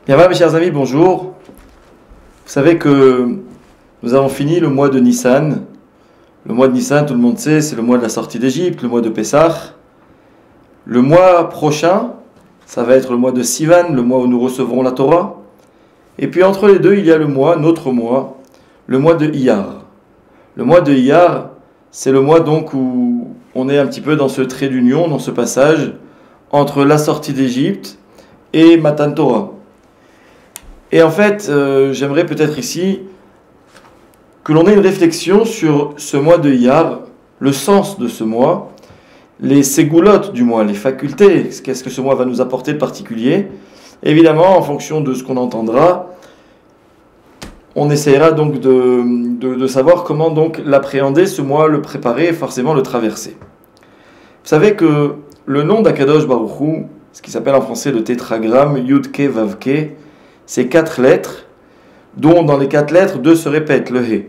Bien, voilà, mes chers amis, bonjour. Vous savez que nous avons fini le mois de Nissan. Le mois de Nissan, tout le monde sait, c'est le mois de la sortie d'Égypte, le mois de Pessah. Le mois prochain, ça va être le mois de Sivan, le mois où nous recevrons la Torah. Et puis entre les deux, il y a notre mois, le mois de Iyar. Le mois de Iyar, c'est le mois donc où on est un petit peu dans ce trait d'union, dans ce passage entre la sortie d'Égypte et Matan Torah. Et en fait, j'aimerais peut-être ici que l'on ait une réflexion sur ce mois de Iyar, le sens de ce mois, les ségoulottes du mois, les facultés, qu'est-ce que ce mois va nous apporter de particulier. Évidemment, en fonction de ce qu'on entendra, on essaiera donc de savoir comment donc l'appréhender, ce mois, le préparer et forcément le traverser. Vous savez que le nom d'Akadosh Baruch Hu, ce qui s'appelle en français le tétragramme, Yud-Ke Vav-Ke, c'est 4 lettres, dont dans les 4 lettres, 2 se répètent, le He. Et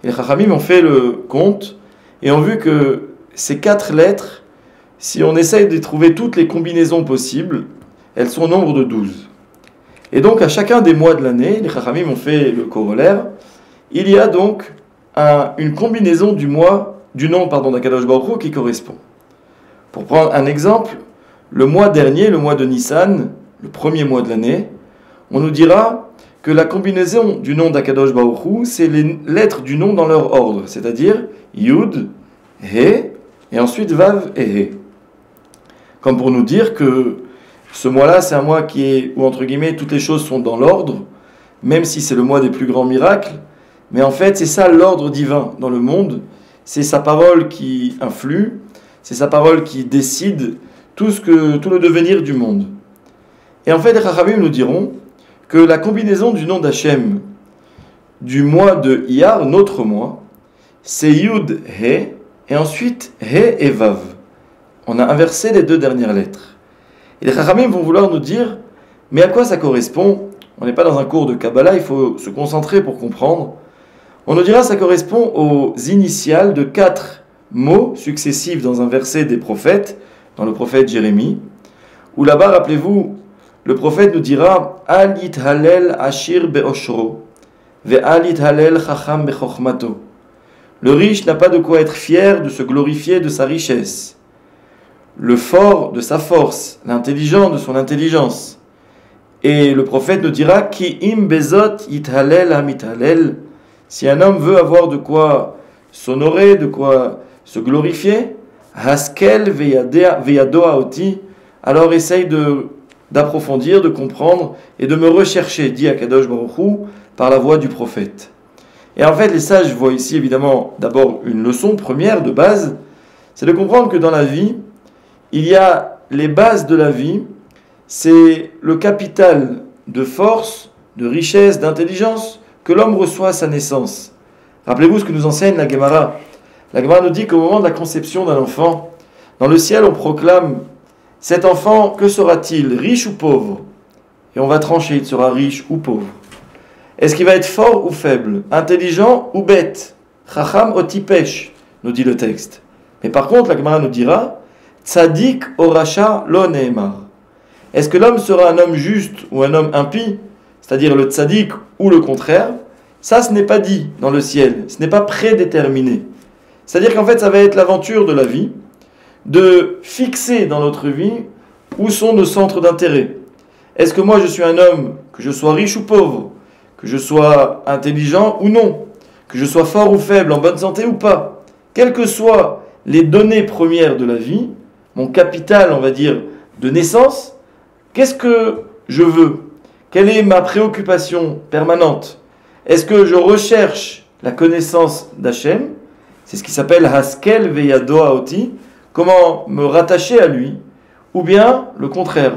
les Chachamim ont fait le compte et ont vu que ces 4 lettres, si on essaye de trouver toutes les combinaisons possibles, elles sont au nombre de 12. Et donc à chacun des mois de l'année, les Chachamim ont fait le corollaire, il y a donc une combinaison du nom d'Akadosh Baruch Hu qui correspond. Pour prendre un exemple, le mois dernier, le mois de Nissan, le premier mois de l'année, on nous dira que la combinaison du nom d'Akadosh Baruch Hu, c'est les lettres du nom dans leur ordre, c'est-à-dire Yud, He, et ensuite Vav et He. Comme pour nous dire que ce mois-là, c'est un mois où, entre guillemets, toutes les choses sont dans l'ordre, même si c'est le mois des plus grands miracles, mais en fait, c'est ça l'ordre divin dans le monde, c'est sa parole qui influe, c'est sa parole qui décide tout le devenir du monde. Et en fait, les Chachamim nous diront que la combinaison du nom d'Hachem du mois de Iyar, notre mois, c'est Yud, He, et ensuite He et Vav. On a inversé les 2 dernières lettres. Et les Chachamim vont vouloir nous dire, mais à quoi ça correspond? On n'est pas dans un cours de Kabbalah, il faut se concentrer pour comprendre. On nous dira que ça correspond aux initiales de 4 mots successifs dans un verset des prophètes, dans le prophète Jérémie, où là-bas, rappelez-vous, le prophète nous dira Al yithalel ashir be'oshro, ve'al yithalel chacham be'chochmato. Le riche n'a pas de quoi être fier, de se glorifier de sa richesse. Le fort de sa force, l'intelligent de son intelligence. Et le prophète nous dira Ki im bezot yithalel hamithalel. Si un homme veut avoir de quoi s'honorer, de quoi se glorifier, haskel ve'yadoa oti, alors essaye d'approfondir, de comprendre et de me rechercher, dit Akadosh Baruch Hu, par la voix du prophète. Et en fait, les sages voient ici évidemment d'abord une leçon première de base, c'est de comprendre que dans la vie, il y a les bases de la vie, c'est le capital de force, de richesse, d'intelligence que l'homme reçoit à sa naissance. Rappelez-vous ce que nous enseigne la Gemara. La Gemara nous dit qu'au moment de la conception d'un enfant, dans le ciel on proclame cet enfant, que sera-t-il, riche ou pauvre? Et on va trancher, il sera riche ou pauvre. Est-ce qu'il va être fort ou faible, intelligent ou bête? Chacham o tipesh, nous dit le texte. Mais par contre, la Gemara nous dira, tzadik o rasha lo neemar. Est-ce que l'homme sera un homme juste ou un homme impie, c'est-à-dire le tzadik ou le contraire? Ça, ce n'est pas dit dans le ciel, ce n'est pas prédéterminé. C'est-à-dire qu'en fait, ça va être l'aventure de la vie, de fixer dans notre vie où sont nos centres d'intérêt. Est-ce que moi je suis un homme, que je sois riche ou pauvre, que je sois intelligent ou non, que je sois fort ou faible, en bonne santé ou pas, quelles que soient les données premières de la vie, mon capital, on va dire, de naissance, qu'est-ce que je veux? Quelle est ma préoccupation permanente? Est-ce que je recherche la connaissance d'Hachem? C'est ce qui s'appelle Haskel ve'yadoa oti, comment me rattacher à lui, ou bien le contraire.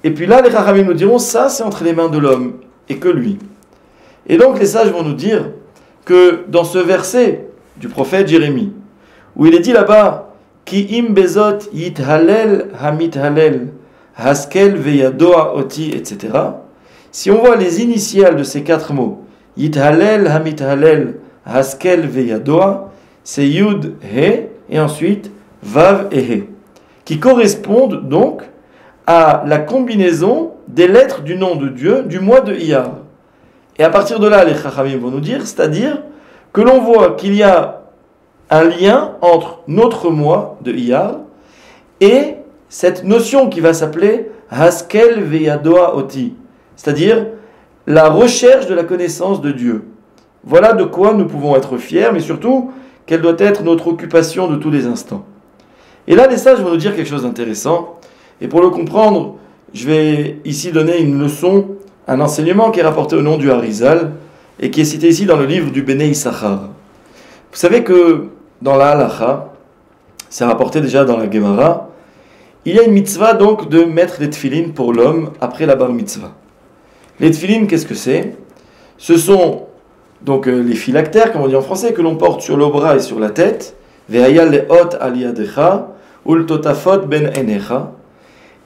Et puis là, les Chachamim nous diront, ça c'est entre les mains de l'homme, et que lui. Et donc les sages vont nous dire que dans ce verset du prophète Jérémie, où il est dit là-bas, Ki im bezot yithalel hamithalel, haskel ve'yadoa oti, etc. Si on voit les initiales de ces 4 mots, yithalel hamithalel, haskel ve'yadoa, c'est Yud, He, et ensuite Vav et He, qui correspondent donc à la combinaison des lettres du nom de Dieu du mois de Iyar. Et à partir de là, les Chachamim vont nous dire, c'est-à-dire que l'on voit qu'il y a un lien entre notre mois de Iyar et cette notion qui va s'appeler Haskel Veyadoa Oti, c'est-à-dire la recherche de la connaissance de Dieu. Voilà de quoi nous pouvons être fiers, mais surtout, quelle doit être notre occupation de tous les instants. Et là, les sages vont nous dire quelque chose d'intéressant. Et pour le comprendre, je vais ici donner une leçon, un enseignement qui est rapporté au nom du Harizal et qui est cité ici dans le livre du Béné Issachar. Vous savez que dans la Halacha, c'est rapporté déjà dans la Gemara, il y a une mitzvah donc de mettre les tefilines pour l'homme après la bar mitzvah. Les tefilines, qu'est-ce que c'est? Ce sont donc les phylactères, comme on dit en français, que l'on porte sur le bras et sur la tête. Ve'ayal le'ot al yadecha ul totafot ben enecha.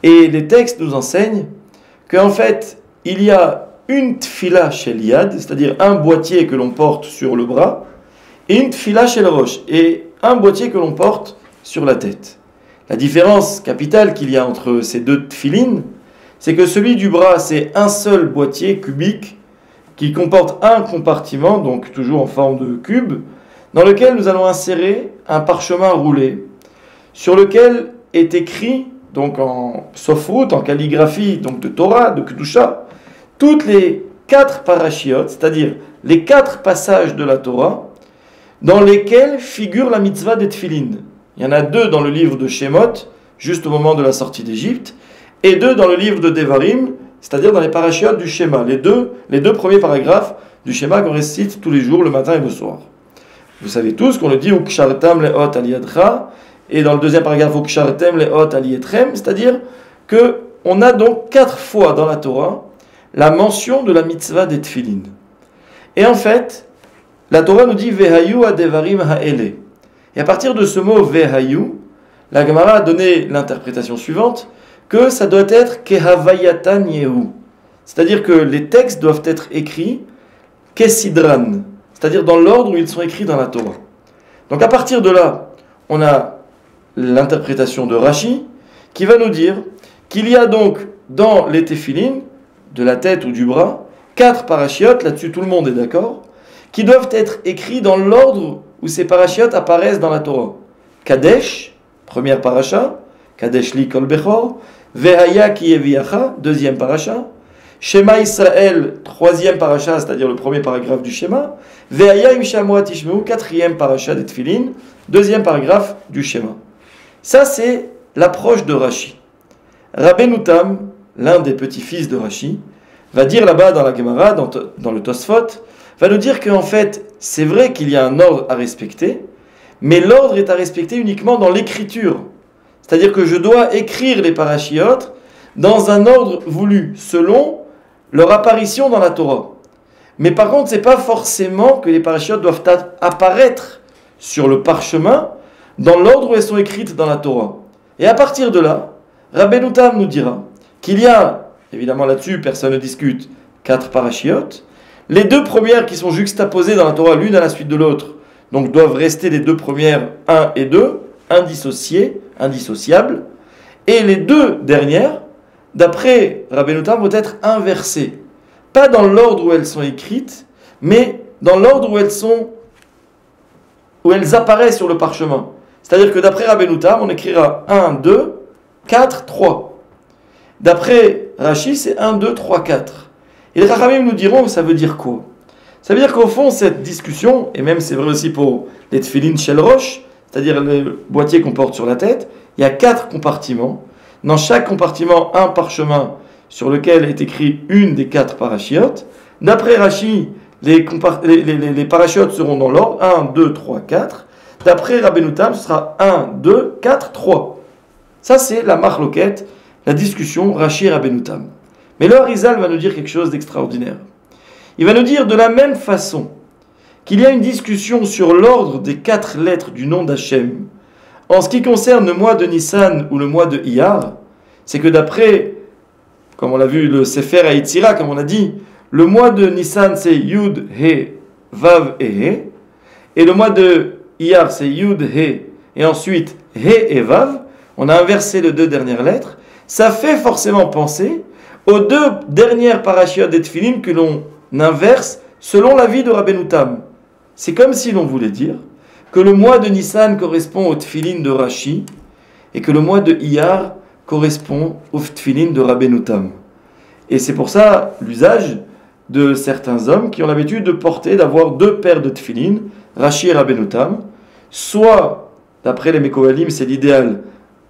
Et les textes nous enseignent qu'en fait, il y a une tfila chez l'yad, c'est-à-dire un boîtier que l'on porte sur le bras, et une tfila chez le roche, et un boîtier que l'on porte sur la tête. La différence capitale qu'il y a entre ces deux tfilines, c'est que celui du bras, c'est un seul boîtier cubique qui comporte un compartiment, donc toujours en forme de cube, dans lequel nous allons insérer un parchemin roulé, sur lequel est écrit, donc en sofrout, en calligraphie, donc de Torah, de Kedusha, toutes les 4 parashiot, c'est-à-dire les 4 passages de la Torah, dans lesquels figure la mitzvah des tefilines. Il y en a 2 dans le livre de Shemot, juste au moment de la sortie d'Égypte, et 2 dans le livre de Devarim, c'est-à-dire dans les parashiotes du Shema, les deux premiers paragraphes du Shema qu'on récite tous les jours, le matin et le soir. Vous savez tous qu'on le dit Ukshartam le'ot al yadcha, et dans le deuxième paragraphe Ukshartem le'ot al yetrem, c'est-à-dire que on a donc 4 fois dans la Torah la mention de la mitzvah des tefilines. Et en fait, la Torah nous dit Vehayu adevarim ha'ele. Et à partir de ce mot Vehayu, la Gemara a donné l'interprétation suivante, que ça doit être Kehavayatan Yehu. C'est-à-dire que les textes doivent être écrits Kesidran, c'est-à-dire dans l'ordre où ils sont écrits dans la Torah. Donc à partir de là, on a l'interprétation de Rashi qui va nous dire qu'il y a donc dans les téphilines, de la tête ou du bras, 4 parachiotes, là-dessus tout le monde est d'accord, qui doivent être écrits dans l'ordre où ces parachiotes apparaissent dans la Torah. Kadesh, première paracha, Kadesh li kol bechor, Vehaya ki yeviacha, deuxième paracha, Shema Israël, troisième paracha, c'est-à-dire le premier paragraphe du Shema, Vehaya im shamoa tishmeu, quatrième paracha des Tfilin, deuxième paragraphe du Shema. Ça, c'est l'approche de Rashi. Rabbeinu Tam, l'un des petits-fils de Rashi, va dire là-bas dans la Gemara, dans le Tosfot, va nous dire qu'en fait, c'est vrai qu'il y a un ordre à respecter, mais l'ordre est à respecter uniquement dans l'écriture. C'est-à-dire que je dois écrire les parachiotes dans un ordre voulu, selon leur apparition dans la Torah. Mais par contre, ce n'est pas forcément que les parachiotes doivent apparaître sur le parchemin dans l'ordre où elles sont écrites dans la Torah. Et à partir de là, Rabbeinu Tam nous dira qu'il y a, évidemment là-dessus, personne ne discute, 4 parachiotes. Les 2 premières qui sont juxtaposées dans la Torah, l'une à la suite de l'autre, donc doivent rester les 2 premières, 1 et 2, indissociables. Et les 2 dernières, d'après Rabbeinu Tam, vont être inversées. Pas dans l'ordre où elles sont écrites, mais dans l'ordre où elles apparaissent sur le parchemin. C'est-à-dire que d'après Rabbeinu Tam, on écrira 1, 2, 4, 3. D'après Rashi, c'est 1, 2, 3, 4. Et les Chachamim nous diront, ça veut dire quoi? Ça veut dire qu'au fond, cette discussion, et même c'est vrai aussi pour les tefilin shel rosh, c'est-à-dire le boîtier qu'on porte sur la tête, il y a 4 compartiments. Dans chaque compartiment, un parchemin sur lequel est écrit une des 4 parachiotes. D'après Rashi, les parachiotes seront dans l'ordre 1, 2, 3, 4. D'après Rabbeinu Tam, ce sera 1, 2, 4, 3. Ça, c'est la marloquette, la discussion Rashi et Rabbeinu Tam. Mais le Harizal va nous dire quelque chose d'extraordinaire. Il va nous dire de la même façon qu'il y a une discussion sur l'ordre des 4 lettres du nom d'Hachem. En ce qui concerne le mois de Nissan ou le mois de Iyar, c'est que d'après, comme on l'a vu, le Sefer HaYetzira, comme on a dit, le mois de Nissan c'est Yud, He, Vav et He, et le mois de Iyar c'est Yud, He, et ensuite He et Vav, on a inversé les 2 dernières lettres, ça fait forcément penser aux deux dernières parachiotes des Tfilin que l'on inverse selon l'avis de Rabbeinu Tam. C'est comme si l'on voulait dire que le mois de Nissan correspond au Tfilin de Rashi et que le mois de Iyar correspond au Tfilin de Rabbeinu Tam. Et c'est pour ça l'usage de certains hommes qui ont l'habitude de porter, d'avoir deux paires de Tfilin, Rashi et Rabbeinu Tam, soit, d'après les Mekohalim, c'est l'idéal,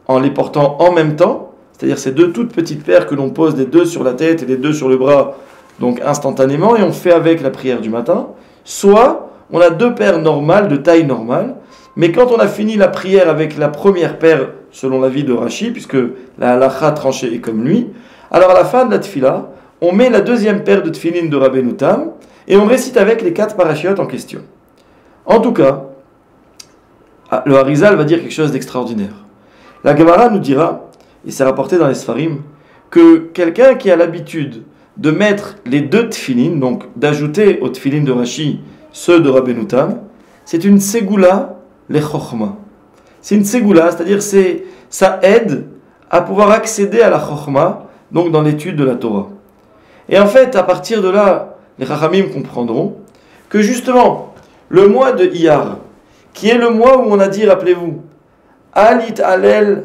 en les portant en même temps, c'est-à-dire ces deux toutes petites paires que l'on pose les deux sur la tête et les deux sur le bras, donc instantanément, et on fait avec la prière du matin, soit on a deux paires normales, de taille normale, mais quand on a fini la prière avec la première paire, selon l'avis de Rashi, puisque la halakha tranchée est comme lui, alors à la fin de la tfila, on met la deuxième paire de tfilin de Rabbeinu Tam, et on récite avec les 4 parachiotes en question. En tout cas, le Harizal va dire quelque chose d'extraordinaire. La Gemara nous dira, et c'est rapporté dans les Sfarim, que quelqu'un qui a l'habitude de mettre les deux tfilin, donc d'ajouter aux tfilin de Rashi ceux de Rabbeinu Tam, c'est une ségoula les chokhma. C'est une ségoula, c'est-à-dire ça aide à pouvoir accéder à la chokhma, donc dans l'étude de la Torah. Et en fait, à partir de là, les Chachamim comprendront que justement, le mois de Iyar, qui est le mois où on a dit, rappelez-vous, Al Ithalel,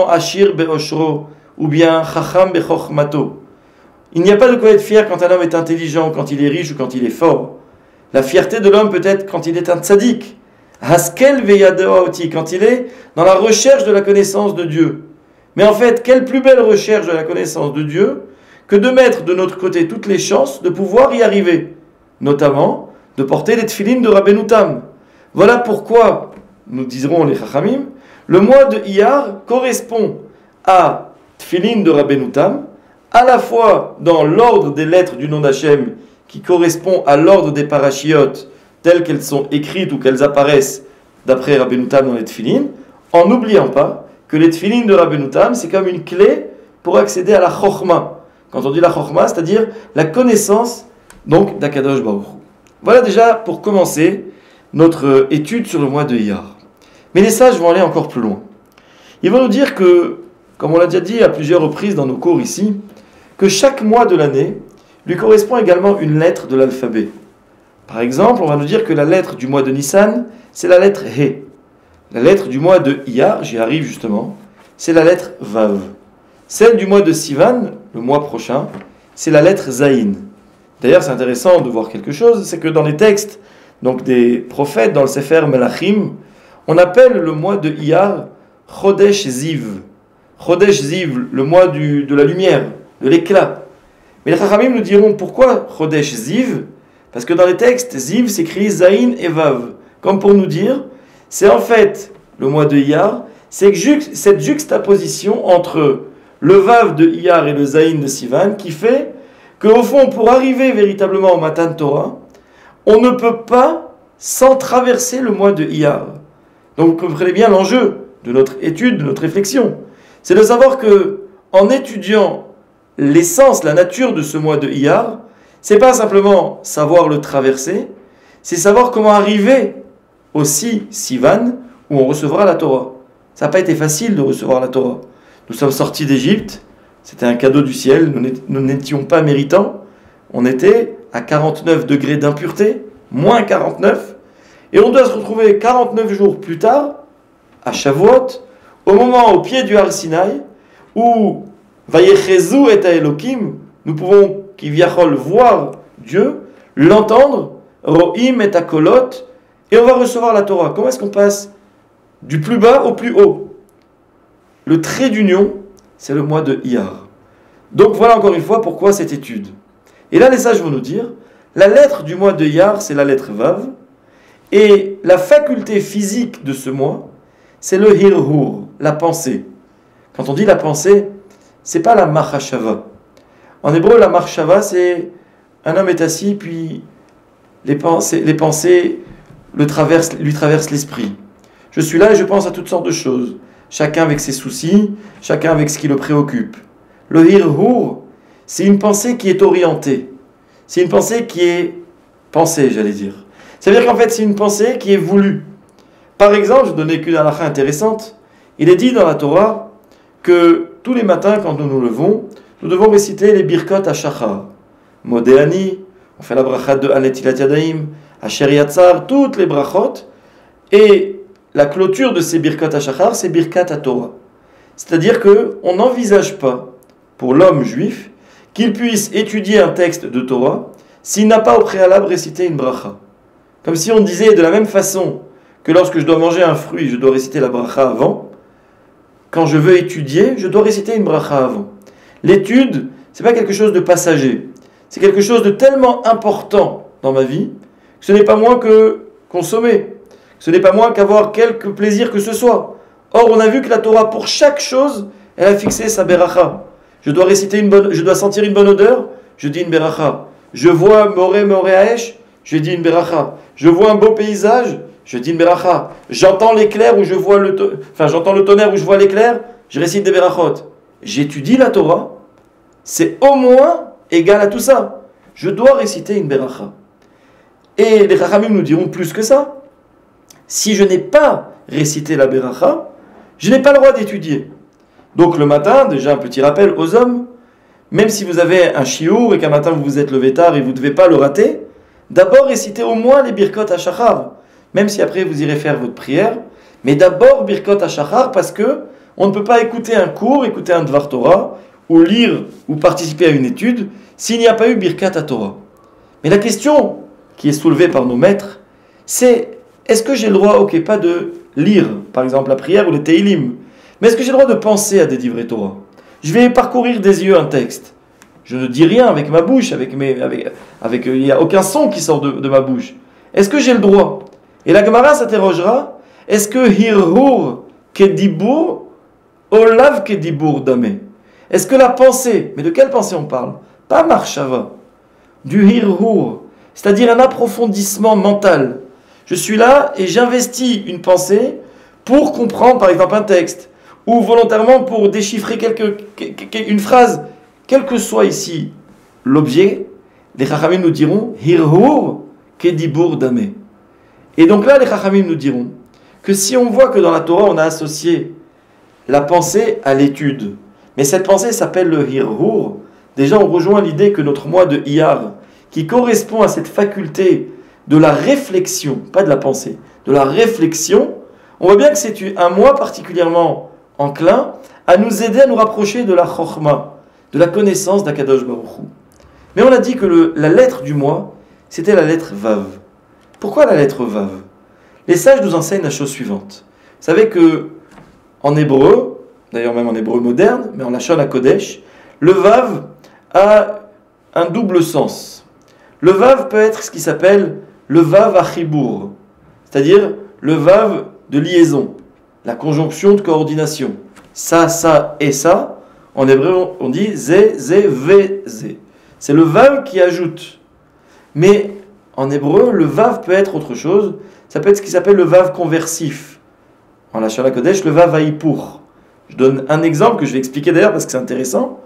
Ashir Be'oshro, ou bien Chacham Be'chochmato. Il n'y a pas de quoi être fier quand un homme est intelligent, quand il est riche ou quand il est fort. La fierté de l'homme peut être quand il est un tzaddik. Haskel Ve'yadeoati, quand il est dans la recherche de la connaissance de Dieu. Mais en fait, quelle plus belle recherche de la connaissance de Dieu que de mettre de notre côté toutes les chances de pouvoir y arriver, notamment de porter les tfilines de Rabbeinu Tam. Voilà pourquoi, nous dirons les Chachamim, le mois de Iyar correspond à tfilines de Rabbeinu Tam, à la fois dans l'ordre des lettres du nom d'Hachem, qui correspond à l'ordre des parachiotes, telles qu'elles sont écrites ou qu'elles apparaissent d'après Rabbeinu Tam dans les tfilines, en n'oubliant pas que les tfilines de Rabbeinu Tam, c'est comme une clé pour accéder à la chokhma. Quand on dit la chokhma, c'est-à-dire la connaissance donc d'Akadosh Baruch Hu. Voilà déjà pour commencer notre étude sur le mois de Iyar. Mais les sages vont aller encore plus loin. Ils vont nous dire que, comme on l'a déjà dit à plusieurs reprises dans nos cours ici, que chaque mois de l'année lui correspond également une lettre de l'alphabet. Par exemple, on va nous dire que la lettre du mois de Nissan, c'est la lettre He. La lettre du mois de Iyar, j'y arrive justement, c'est la lettre Vav. Celle du mois de Sivan, le mois prochain, c'est la lettre Zayin. D'ailleurs, c'est intéressant de voir quelque chose, c'est que dans les textes donc des prophètes, dans le Sefer Melachim, on appelle le mois de Iyar Chodesh Ziv. Chodesh Ziv, le mois de la lumière, de l'éclat. Mais les Chachamim nous diront pourquoi Chodesh Ziv, parce que dans les textes, Ziv s'écrit Zayin et Vav. Comme pour nous dire, c'est en fait le mois de Iyar, c'est cette juxtaposition entre le Vav de Iyar et le Zayin de Sivan qui fait qu'au fond, pour arriver véritablement au Matan Torah, on ne peut pas sans traverser le mois de Iyar. Donc, vous comprenez bien l'enjeu de notre étude, de notre réflexion. C'est de savoir que, en étudiant l'essence, la nature de ce mois de Iyar, c'est pas simplement savoir le traverser, c'est savoir comment arriver aussi Sivan, où on recevra la Torah. Ça n'a pas été facile de recevoir la Torah. Nous sommes sortis d'Égypte, c'était un cadeau du ciel, nous n'étions pas méritants, on était à 49 degrés d'impureté, moins 49, et on doit se retrouver 49 jours plus tard, à Shavuot, au moment au pied du Har Sinaï, où Vayechezu et Elokim, nous pouvons Kivyachol voir Dieu, l'entendre, Ro'im et Akolot, et on va recevoir la Torah. Comment est-ce qu'on passe du plus bas au plus haut? Le trait d'union, c'est le mois de Iyar. Donc voilà encore une fois pourquoi cette étude. Et là les sages vont nous dire, la lettre du mois de Iyar, c'est la lettre Vav, et la faculté physique de ce mois, c'est le Hirhur, la pensée. Quand on dit la pensée, c'est pas la Machashava. En hébreu, la Machashava, c'est un homme est assis, puis les pensées lui traversent l'esprit. Je suis là et je pense à toutes sortes de choses. Chacun avec ses soucis, chacun avec ce qui le préoccupe. Le Hirhur, c'est une pensée qui est orientée. C'est une pensée qui est pensée, j'allais dire. Ça veut dire qu'en fait, c'est une pensée qui est voulue. Par exemple, je vais donner qu'une halakha intéressante. Il est dit dans la Torah que tous les matins, quand nous nous levons, nous devons réciter les Birkot HaShachar. Modéani, on fait la bracha de Anetilat Yadayim, Asher Yatzar, toutes les brachot. Et la clôture de ces Birkot HaShachar, c'est Birkat HaTorah. C'est-à-dire qu'on n'envisage pas, pour l'homme juif, qu'il puisse étudier un texte de Torah s'il n'a pas au préalable récité une bracha. Comme si on disait de la même façon que lorsque je dois manger un fruit, je dois réciter la bracha avant. Quand je veux étudier, je dois réciter une bracha avant. L'étude, ce n'est pas quelque chose de passager. C'est quelque chose de tellement important dans ma vie que ce n'est pas moins que consommer. Ce n'est pas moins qu'avoir quelque plaisir que ce soit. Or, on a vu que la Torah, pour chaque chose, elle a fixé sa beracha. Je dois sentir une bonne odeur, je dis une beracha. Je vois Moré Haesh, je dis une beracha. Je vois un beau paysage, je dis une beracha. J'entends l'éclair ou j'entends le tonnerre ou je vois l'éclair, je récite des berachot. J'étudie la Torah, c'est au moins égal à tout ça. Je dois réciter une beracha. Et les Chachamim nous diront plus que ça. Si je n'ai pas récité la beracha, je n'ai pas le droit d'étudier. Donc le matin, déjà un petit rappel aux hommes, même si vous avez un chiour et qu'un matin vous vous êtes levé tard et vous ne devez pas le rater, d'abord récitez au moins les Birkot HaShachar, même si après vous irez faire votre prière, mais d'abord Birkot HaShachar parce que on ne peut pas écouter un cours, écouter un Dvar Torah, ou lire ou participer à une étude, s'il n'y a pas eu Birkat HaTorah. Mais la question qui est soulevée par nos maîtres, c'est est-ce que j'ai le droit, ok, pas de lire, par exemple la prière ou le Teilim, mais est-ce que j'ai le droit de penser à des divrei Torah? Je vais parcourir des yeux un texte. Je ne dis rien avec ma bouche, il n'y a aucun son qui sort de ma bouche. Est-ce que j'ai le droit? Et la Gemara s'interrogera, est-ce que hirhur kedibur olav kedibur dame? Est-ce que la pensée, mais de quelle pensée on parle? Pas marshava, du hirhur, c'est-à-dire un approfondissement mental. Je suis là et j'investis une pensée pour comprendre par exemple un texte, ou volontairement pour déchiffrer une phrase, quel que soit ici l'objet, les Chachamim nous diront hirhur kedibur dame. Et donc là, les Chachamim nous diront que si on voit que dans la Torah, on a associé la pensée à l'étude, mais cette pensée s'appelle le hirhur, déjà on rejoint l'idée que notre mois de Iyar, qui correspond à cette faculté de la réflexion, pas de la pensée, de la réflexion, on voit bien que c'est un mois particulièrement enclin à nous aider à nous rapprocher de la chokhma, de la connaissance d'Akadosh Baruch Hu. Mais on a dit que la lettre du mois, c'était la lettre Vav. Pourquoi la lettre Vav? Les sages nous enseignent la chose suivante. Vous savez que en hébreu, d'ailleurs même en hébreu moderne, mais en Lachon HaKodesh, le Vav a un double sens. Le Vav peut être ce qui s'appelle le Vav Achibour, c'est-à-dire le Vav de liaison, la conjonction de coordination. Ça et ça, en hébreu on dit Zé, Zé, Vé, Zé. C'est le Vav qui ajoute. Mais en hébreu, le Vav peut être autre chose. Ça peut être ce qui s'appelle le Vav conversif. En Lachon HaKodesh, le Vav Haïpour. Je donne un exemple que je vais expliquer d'ailleurs parce que c'est intéressant.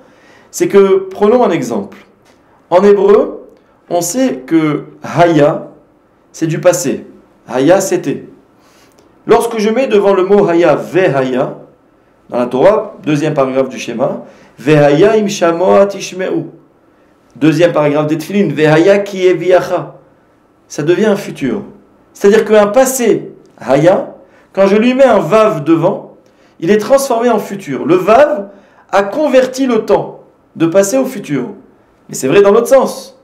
C'est que, prenons un exemple. En hébreu, on sait que Haya, c'est du passé. Haya, c'était. Lorsque je mets devant le mot Haya, Vehaya, dans la Torah, deuxième paragraphe du schéma, Vehaya im shamoa tishmeu. Deuxième paragraphe des Tfilin, Vehaya ki eviacha. Ça devient un futur. C'est-à-dire qu'un passé, Haya, quand je lui mets un Vav devant, il est transformé en futur. Le Vav a converti le temps de passé au futur. Mais c'est vrai dans l'autre sens.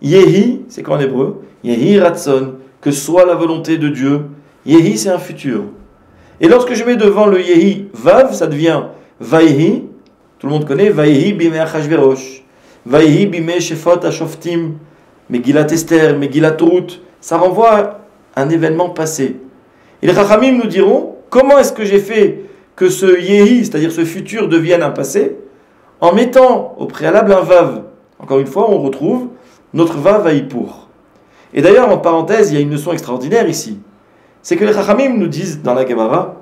Yehi, c'est quoi en hébreu? Yehi Ratson, que soit la volonté de Dieu. Yehi, c'est un futur. Et lorsque je mets devant le Yehi Vav, ça devient Vaihi. Tout le monde connaît Vaihi bime Achashverosh. Vaihi bime Shefot Ashoftim. Megillat Esther, Megillat Ruth. Ça renvoie à un événement passé. Et les Chachamim nous diront comment est-ce que j'ai fait que ce Yehi, c'est-à-dire ce futur, devienne un passé, en mettant au préalable un Vav. Encore une fois, on retrouve notre Vav Haïpour. Et d'ailleurs, en parenthèse, il y a une leçon extraordinaire ici. C'est que les Chachamim nous disent dans la Gemara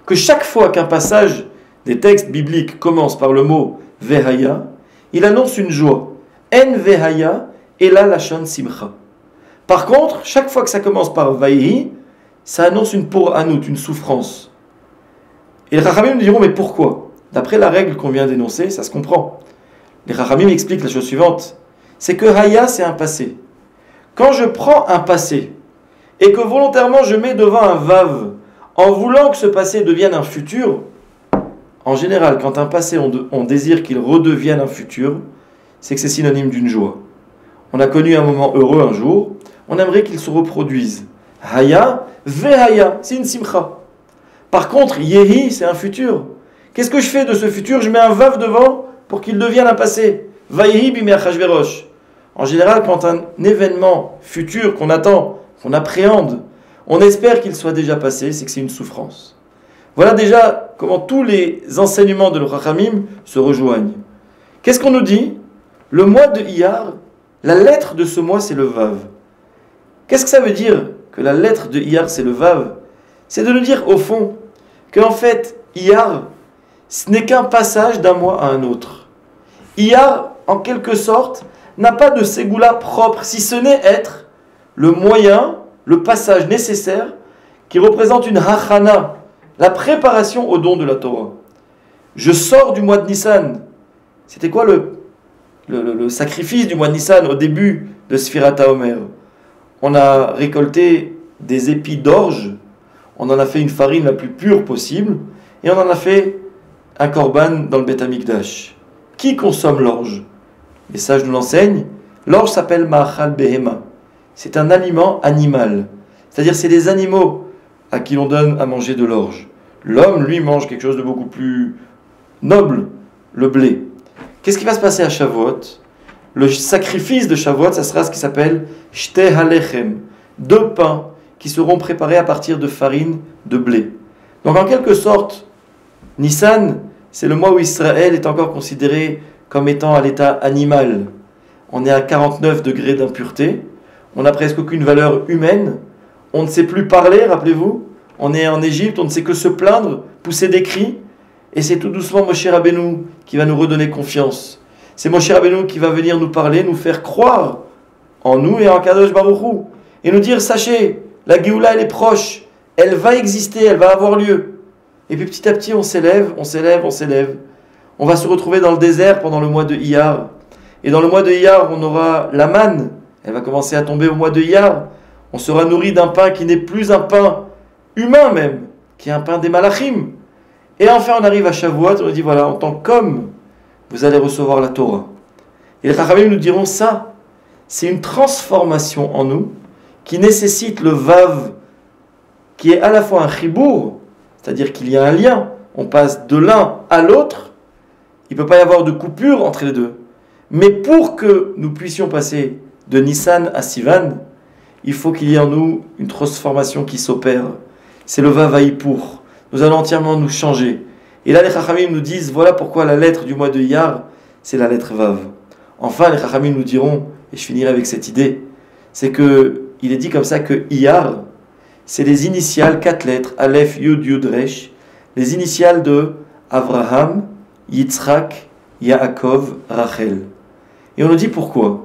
que chaque fois qu'un passage des textes bibliques commence par le mot Vehaya, il annonce une joie. En Vehaya, Ela Lashon Simcha. Par contre, chaque fois que ça commence par Vaihi, ça annonce une pour anout, une souffrance. Et les Chachamim nous diront, mais pourquoi? D'après la règle qu'on vient d'énoncer, ça se comprend. Les Chachamim expliquent la chose suivante, c'est que Haya, c'est un passé. Quand je prends un passé, et que volontairement je mets devant un Vav, en voulant que ce passé devienne un futur, en général, quand un passé, on désire qu'il redevienne un futur, c'est que c'est synonyme d'une joie. On a connu un moment heureux un jour, on aimerait qu'il se reproduise. Haya, Vehaya, c'est une simcha. Par contre, Yehi, c'est un futur. Qu'est-ce que je fais de ce futur? Je mets un Vav devant pour qu'il devienne un passé. Vayehi bimei Achashverosh. En général, quand un événement futur qu'on attend, qu'on appréhende, on espère qu'il soit déjà passé, c'est que c'est une souffrance. Voilà déjà comment tous les enseignements de l'Chachamim se rejoignent. Qu'est-ce qu'on nous dit? Le mois de Iyar, la lettre de ce mois, c'est le Vav. Qu'est-ce que ça veut dire que la lettre de Iyar, c'est le Vav? C'est de nous dire, au fond, qu'en fait, Iyar, ce n'est qu'un passage d'un mois à un autre. Iyar, en quelque sorte, n'a pas de ségoula propre, si ce n'est être le moyen, le passage nécessaire, qui représente une hachana, la préparation au don de la Torah. Je sors du mois de Nissan. C'était quoi le sacrifice du mois de Nissan au début de Sfirat HaOmer? On a récolté des épis d'orge, on en a fait une farine la plus pure possible, et on en a fait un korban dans le Beth Amikdash. Qui consomme l'orge? Les sages nous l'enseignent. L'orge s'appelle Ma'achal Behema. C'est un aliment animal. C'est-à-dire c'est les animaux à qui l'on donne à manger de l'orge. L'homme, lui, mange quelque chose de beaucoup plus noble, le blé. Qu'est-ce qui va se passer à Shavuot? Le sacrifice de Shavuot, ça sera ce qui s'appelle Shte Halechem, 2 pains qui seront préparés à partir de farine de blé. Donc en quelque sorte, Nissan, c'est le mois où Israël est encore considéré comme étant à l'état animal. On est à 49 degrés d'impureté, on n'a presque aucune valeur humaine, on ne sait plus parler, rappelez-vous, on est en Égypte, on ne sait que se plaindre, pousser des cris, et c'est tout doucement Moshe Rabbeinu qui va nous redonner confiance. C'est Moshe Rabbeinu qui va venir nous parler, nous faire croire en nous et en Kadosh Baruch Hu, et nous dire, sachez, la Géoula elle est proche, elle va exister, elle va avoir lieu. Et puis petit à petit on s'élève, on s'élève, on s'élève. On va se retrouver dans le désert pendant le mois de Iyar. Et dans le mois de Iyar, on aura la manne. Elle va commencer à tomber au mois de Iyar. On sera nourri d'un pain qui n'est plus un pain humain même, qui est un pain des malachim. Et enfin, on arrive à Shavuot, on nous dit, voilà, en tant qu'homme, vous allez recevoir la Torah. Et les Chachamim nous diront ça, c'est une transformation en nous qui nécessite le Vav, qui est à la fois un chibour, c'est-à-dire qu'il y a un lien, on passe de l'un à l'autre, il ne peut pas y avoir de coupure entre les deux. Mais pour que nous puissions passer de Nissan à Sivan, il faut qu'il y ait en nous une transformation qui s'opère. C'est le Vavaïpour. Nous allons entièrement nous changer. Et là, les Chachamim nous disent, voilà pourquoi la lettre du mois de Iyar, c'est la lettre Vav. Enfin, les Chachamim nous diront, et je finirai avec cette idée, c'est que il est dit comme ça que Iyar, c'est les initiales, 4 lettres, Aleph, Yud, Yud, Resh, les initiales de Avraham, Yitzhak, Yaakov, Rachel. Et on nous dit pourquoi?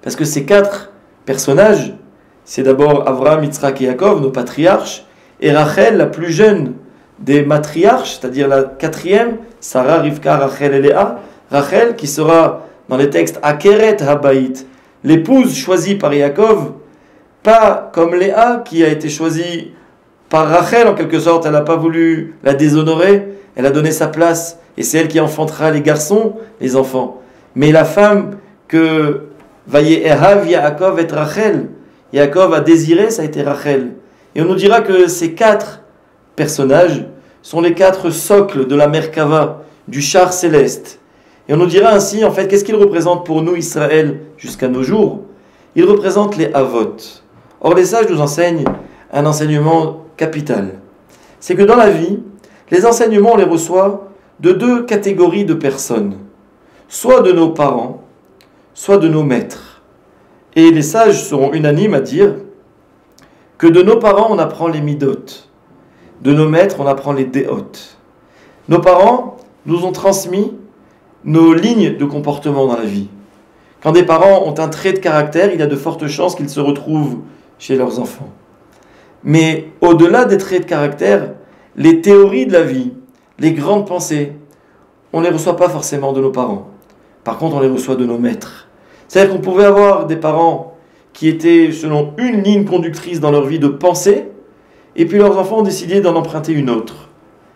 Parce que ces 4 personnages, c'est d'abord Avraham, Yitzhak et Yaakov, nos patriarches, et Rachel, la plus jeune des matriarches, c'est-à-dire la 4e, Sarah, Rivka, Rachel et Léa, Rachel qui sera dans les textes Akeret Habaït, l'épouse choisie par Yaakov, pas comme Léa qui a été choisie par Rachel en quelque sorte, elle n'a pas voulu la déshonorer, elle a donné sa place, et c'est elle qui enfantera les garçons, les enfants. Mais la femme que Vayehav Yaakov et Rachel, Yaakov a désiré, ça a été Rachel. Et on nous dira que ces 4 personnages sont les 4 socles de la Merkava, du char céleste. Et on nous dira ainsi, en fait, qu'est-ce qu'ils représentent pour nous, Israël, jusqu'à nos jours? Ils représentent les Avot. Or, les sages nous enseignent un enseignement capital. C'est que dans la vie, les enseignements, on les reçoit de 2 catégories de personnes. Soit de nos parents, soit de nos maîtres. Et les sages seront unanimes à dire que de nos parents, on apprend les midot. De nos maîtres, on apprend les déot. Nos parents nous ont transmis nos lignes de comportement dans la vie. Quand des parents ont un trait de caractère, il y a de fortes chances qu'ils se retrouvent chez leurs enfants. Mais au-delà des traits de caractère, les théories de la vie, les grandes pensées, on ne les reçoit pas forcément de nos parents. Par contre, on les reçoit de nos maîtres. C'est-à-dire qu'on pouvait avoir des parents qui étaient selon une ligne conductrice dans leur vie de pensée, et puis leurs enfants ont décidé d'en emprunter une autre.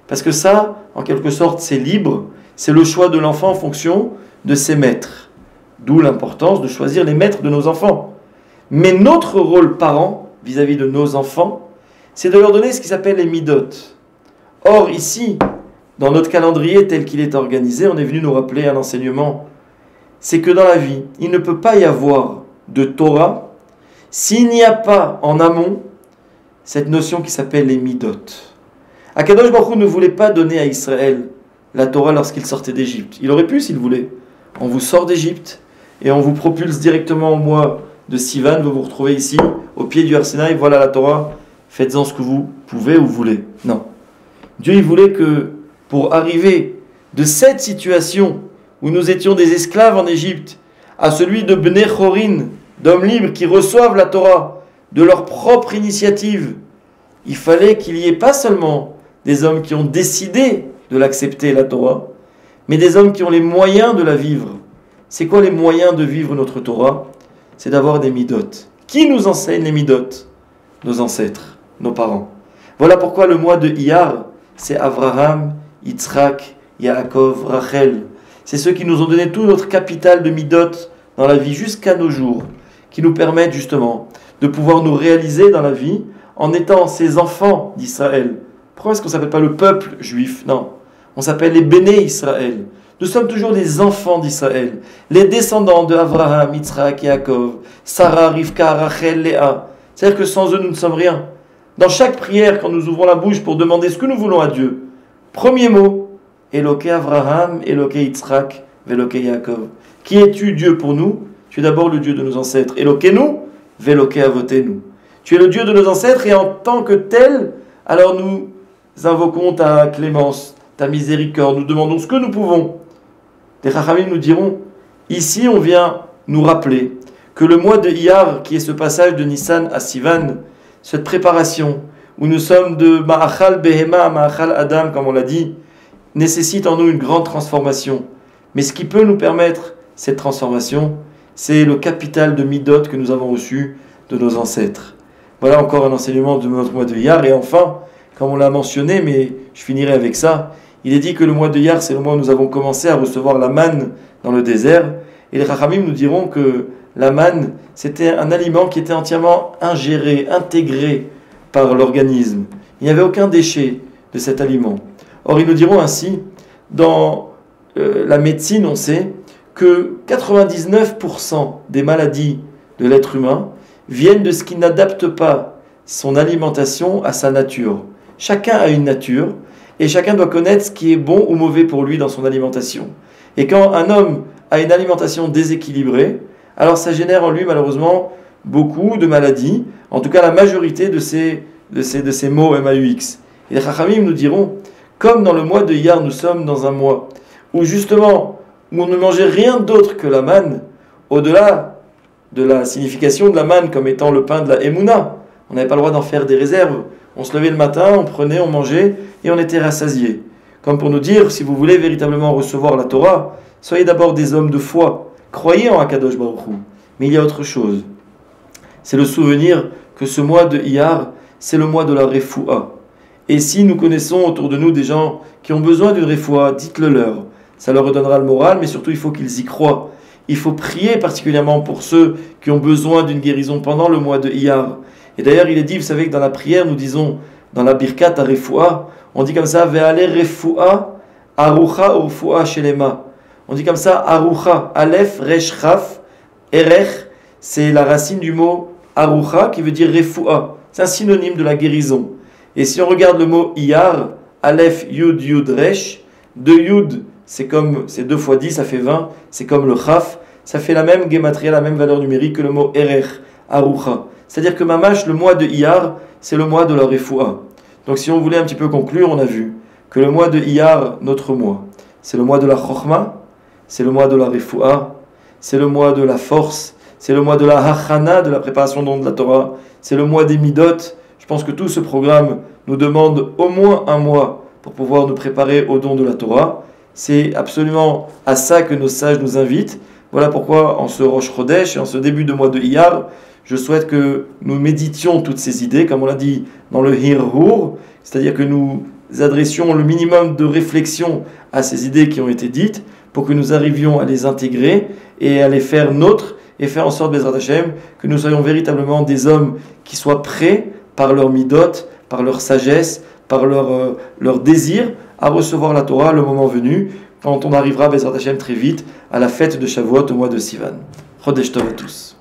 Parce que ça, en quelque sorte, c'est libre, c'est le choix de l'enfant en fonction de ses maîtres. D'où l'importance de choisir les maîtres de nos enfants. Mais notre rôle parent, vis-à-vis de nos enfants, c'est de leur donner ce qui s'appelle les midot. Or, ici, dans notre calendrier tel qu'il est organisé, on est venu nous rappeler un enseignement. C'est que dans la vie, il ne peut pas y avoir de Torah s'il n'y a pas en amont cette notion qui s'appelle les midot. Akadosh Baruch Hu ne voulait pas donner à Israël la Torah lorsqu'il sortait d'Égypte. Il aurait pu s'il voulait. On vous sort d'Égypte et on vous propulse directement au mois de Sivan. Vous vous retrouvez ici, au pied du Har Sinaï. Voilà la Torah. Faites-en ce que vous pouvez ou voulez. Non. Dieu il voulait que pour arriver de cette situation où nous étions des esclaves en Égypte à celui de Bnei Chorin, d'hommes libres qui reçoivent la Torah de leur propre initiative, il fallait qu'il n'y ait pas seulement des hommes qui ont décidé de l'accepter, la Torah, mais des hommes qui ont les moyens de la vivre. C'est quoi les moyens de vivre notre Torah? C'est d'avoir des midot. Qui nous enseigne les midot? Nos ancêtres, nos parents. Voilà pourquoi le mois de Iyar, c'est Avraham, Yitzhak, Yaakov, Rachel. C'est ceux qui nous ont donné tout notre capital de midot dans la vie jusqu'à nos jours, qui nous permettent justement de pouvoir nous réaliser dans la vie en étant ces enfants d'Israël. Pourquoi est-ce qu'on ne s'appelle pas le peuple juif? Non, on s'appelle les Béné Israël. Nous sommes toujours les enfants d'Israël, les descendants de Avraham, Yitzhak, Yaakov, Sarah, Rivka, Rachel, Léa. C'est-à-dire que sans eux, nous ne sommes rien. Dans chaque prière, quand nous ouvrons la bouche pour demander ce que nous voulons à Dieu, premier mot, Eloké Avraham, Eloké Yitzhak, Veloké Yaakov. Qui es-tu, Dieu, pour nous? Tu es d'abord le Dieu de nos ancêtres. Eloké nous, Veloké Avoté nous. Tu es le Dieu de nos ancêtres et en tant que tel, alors nous invoquons ta clémence, ta miséricorde, nous demandons ce que nous pouvons. Les Chachamim nous diront, ici on vient nous rappeler que le mois de Iyar, qui est ce passage de Nissan à Sivan, cette préparation, où nous sommes de Ma'achal Behema à Ma'achal Adam, comme on l'a dit, nécessite en nous une grande transformation. Mais ce qui peut nous permettre cette transformation, c'est le capital de Midot que nous avons reçu de nos ancêtres. Voilà encore un enseignement de notre mois de Iyar. Et enfin, comme on l'a mentionné, mais je finirai avec ça, il est dit que le mois de Iyar, c'est le mois où nous avons commencé à recevoir la manne dans le désert. Et les Chachamim nous diront que la manne, c'était un aliment qui était entièrement ingéré, intégré par l'organisme. Il n'y avait aucun déchet de cet aliment. Or, ils nous diront ainsi, dans la médecine, on sait que 99% des maladies de l'être humain viennent de ce qui n'adapte pas son alimentation à sa nature. Chacun a une nature et chacun doit connaître ce qui est bon ou mauvais pour lui dans son alimentation. Et quand un homme a une alimentation déséquilibrée, alors ça génère en lui malheureusement beaucoup de maladies, en tout cas la majorité de ces mots MAUX. Et les Chachamim nous diront, comme dans le mois de Iyar, nous sommes dans un mois où justement, où on ne mangeait rien d'autre que la manne, au-delà de la signification de la manne comme étant le pain de la Emouna. On n'avait pas le droit d'en faire des réserves. On se levait le matin, on prenait, on mangeait et on était rassasié. Comme pour nous dire, si vous voulez véritablement recevoir la Torah, soyez d'abord des hommes de foi. Croyez en Akadosh Baruch Hu. Mais il y a autre chose. C'est le souvenir que ce mois de Iyar, c'est le mois de la Refoua. Et si nous connaissons autour de nous des gens qui ont besoin d'une Refoua, dites-le leur. Ça leur redonnera le moral, mais surtout il faut qu'ils y croient. Il faut prier particulièrement pour ceux qui ont besoin d'une guérison pendant le mois de Iyar. Et d'ailleurs, il est dit, vous savez que dans la prière, nous disons, dans la Birkat à Refoua, on dit comme ça, Ve'ale Refoua, Arucha Urfoua Shelema. On dit comme ça, Arucha, Aleph, Resh, Chaf, Erech, c'est la racine du mot Arucha qui veut dire Refoua. C'est un synonyme de la guérison. Et si on regarde le mot Iyar, Aleph, Yud, Yud, Resh, de Yud, c'est 2 fois 10, ça fait 20, c'est comme le Chaf, ça fait la même gématria, la même valeur numérique que le mot Erech, Arucha. C'est-à-dire que Mamash, le mois de Iyar, c'est le mois de la Refoua. Donc si on voulait un petit peu conclure, on a vu que le mois de Iyar, notre mois, c'est le mois de la Chokhma, c'est le mois de la Refoua, c'est le mois de la force, c'est le mois de la Hachana, de la préparation de la Torah, c'est le mois des Midot. Je pense que tout ce programme nous demande au moins un mois pour pouvoir nous préparer au don de la Torah. C'est absolument à ça que nos sages nous invitent. Voilà pourquoi, en ce Rosh Chodesh et en ce début de mois de Iyar, je souhaite que nous méditions toutes ces idées, comme on l'a dit dans le Hirhur, c'est-à-dire que nous adressions le minimum de réflexion à ces idées qui ont été dites, pour que nous arrivions à les intégrer et à les faire nôtres, et faire en sorte, Bezrat Hashem, que nous soyons véritablement des hommes qui soient prêts, par leur midot, par leur sagesse, par leur désir, à recevoir la Torah le moment venu, quand on arrivera, Bezrat Hashem, très vite, à la fête de Shavuot au mois de Sivan. Chodesh Tov à tous.